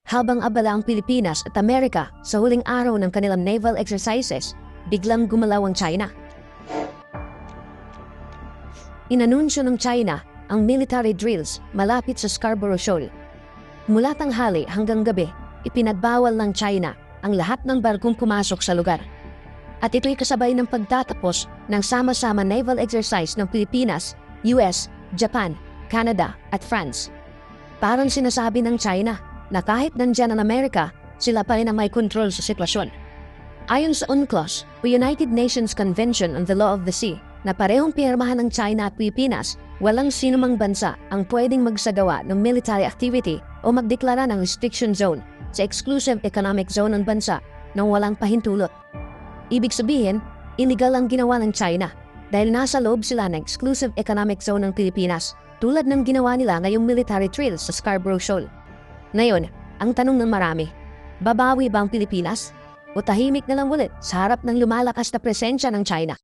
Habang abala ang Pilipinas at Amerika sa huling araw ng kanilang naval exercises, biglang gumalaw ang China. Inanunsyo ng China ang military drills malapit sa Scarborough Shoal. Mula tanghali hanggang gabi, ipinagbawal ng China ang lahat ng barkong pumasok sa lugar. At ito'y kasabay ng pagtatapos ng sama-sama naval exercise ng Pilipinas, US, Japan, Canada at France. Parang sinasabi ng China na kahit nandyan ang Amerika, sila pa rin ang may kontrol sa sitwasyon. Ayon sa UNCLOS, o United Nations Convention on the Law of the Sea, na parehong pirmahan ng China at Pilipinas, walang sinumang bansa ang pwedeng magsagawa ng military activity o magdeklara ng restriction zone sa exclusive economic zone ng bansa nang walang pahintulot. Ibig sabihin, illegal ang ginawa ng China dahil nasa loob sila ng exclusive economic zone ng Pilipinas, tulad ng ginawa nila ngayong military drills sa Scarborough Shoal. Ngayon, ang tanong ng marami, babawi ba ang Pilipinas? O tahimik na lang ulit sa harap ng lumalakas na presensya ng China?